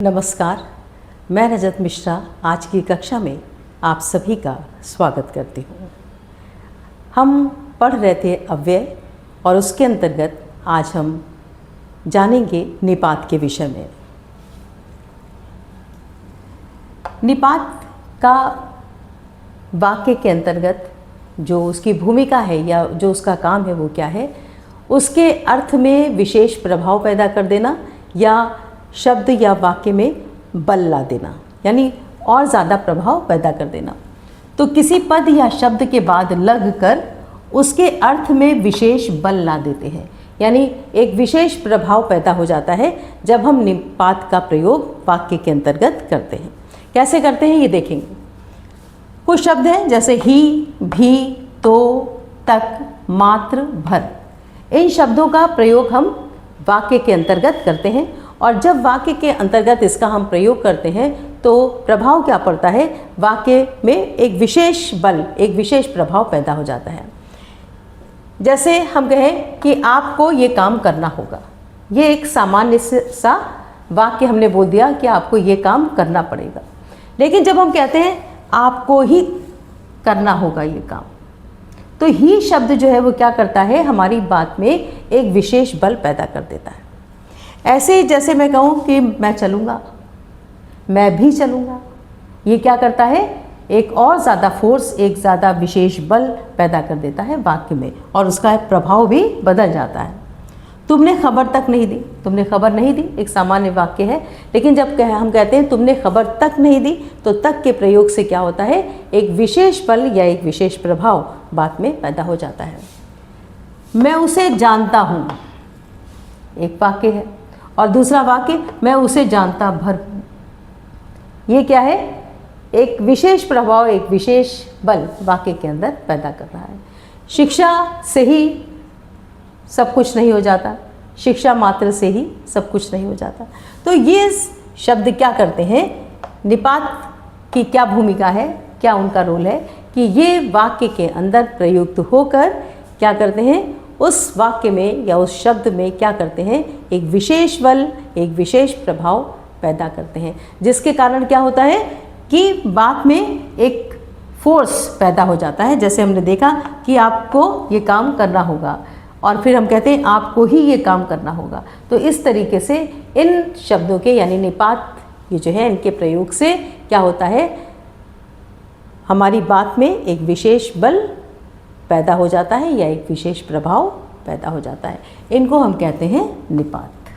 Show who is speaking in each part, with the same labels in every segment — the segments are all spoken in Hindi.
Speaker 1: नमस्कार, मैं रजत मिश्रा आज की कक्षा में आप सभी का स्वागत करती हूँ। हम पढ़ रहे थे अव्यय और उसके अंतर्गत आज हम जानेंगे निपात के विषय में। निपात का वाक्य के अंतर्गत जो उसकी भूमिका है या जो उसका काम है वो क्या है, उसके अर्थ में विशेष प्रभाव पैदा कर देना या शब्द या वाक्य में बल ला देना, यानी और ज़्यादा प्रभाव पैदा कर देना। तो किसी पद या शब्द के बाद लग कर उसके अर्थ में विशेष बल ला देते हैं, यानी एक विशेष प्रभाव पैदा हो जाता है जब हम निपात का प्रयोग वाक्य के अंतर्गत करते हैं। कैसे करते हैं ये देखेंगे। कुछ शब्द हैं जैसे ही, भी, तो, तक, मात्र, भर। इन शब्दों का प्रयोग हम वाक्य के अंतर्गत करते हैं और जब वाक्य के अंतर्गत इसका हम प्रयोग करते हैं तो प्रभाव क्या पड़ता है, वाक्य में एक विशेष बल, एक विशेष प्रभाव पैदा हो जाता है। जैसे हम कहें कि आपको ये काम करना होगा, ये एक सामान्य सा वाक्य हमने बोल दिया कि आपको ये काम करना पड़ेगा। लेकिन जब हम कहते हैं आपको ही करना होगा ये काम, तो ही शब्द जो है वो क्या करता है, हमारी बात में एक विशेष बल पैदा कर देता है। ऐसे ही जैसे मैं कहूँ कि मैं चलूँगा, मैं भी चलूँगा, ये क्या करता है, एक और ज़्यादा फोर्स, एक ज़्यादा विशेष बल पैदा कर देता है वाक्य में और उसका प्रभाव भी बदल जाता है। तुमने खबर तक नहीं दी, तुमने खबर नहीं दी एक सामान्य वाक्य है, लेकिन जब हम कहते हैं तुमने खबर तक नहीं दी, तो तक के प्रयोग से क्या होता है, एक विशेष बल या एक विशेष प्रभाव बात में पैदा हो जाता है। मैं उसे जानता हूँ एक वाक्य है और दूसरा वाक्य मैं उसे जानता भर हूँ। ये क्या है, एक विशेष प्रभाव, एक विशेष बल वाक्य के अंदर पैदा कर रहा है। शिक्षा से ही सब कुछ नहीं हो जाता, शिक्षा मात्र से ही सब कुछ नहीं हो जाता। तो ये शब्द क्या करते हैं, निपात की क्या भूमिका है, क्या उनका रोल है कि ये वाक्य के अंदर प्रयुक्त होकर क्या करते हैं, उस वाक्य में या उस शब्द में क्या करते हैं, एक विशेष बल, एक विशेष प्रभाव पैदा करते हैं, जिसके कारण क्या होता है कि बात में एक फोर्स पैदा हो जाता है। जैसे हमने देखा कि आपको ये काम करना होगा और फिर हम कहते हैं आपको ही ये काम करना होगा। तो इस तरीके से इन शब्दों के यानी निपात ये जो है इनके प्रयोग से क्या होता है, हमारी बात में एक विशेष बल पैदा हो जाता है या एक विशेष प्रभाव पैदा हो जाता है। इनको हम कहते हैं निपात।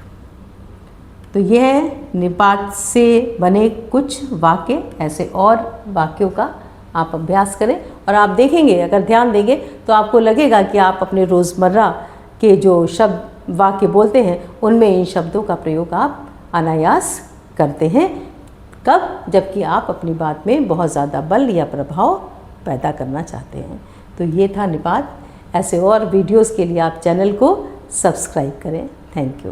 Speaker 1: तो यह निपात से बने कुछ वाक्य, ऐसे और वाक्यों का आप अभ्यास करें और आप देखेंगे, अगर ध्यान देंगे तो आपको लगेगा कि आप अपने रोज़मर्रा के जो शब्द वाक्य बोलते हैं उनमें इन शब्दों का प्रयोग आप अनायास करते हैं। कब, जबकि आप अपनी बात में बहुत ज़्यादा बल या प्रभाव पैदा करना चाहते हैं। तो ये था निपात। ऐसे और वीडियोस के लिए आप चैनल को सब्सक्राइब करें। Thank you.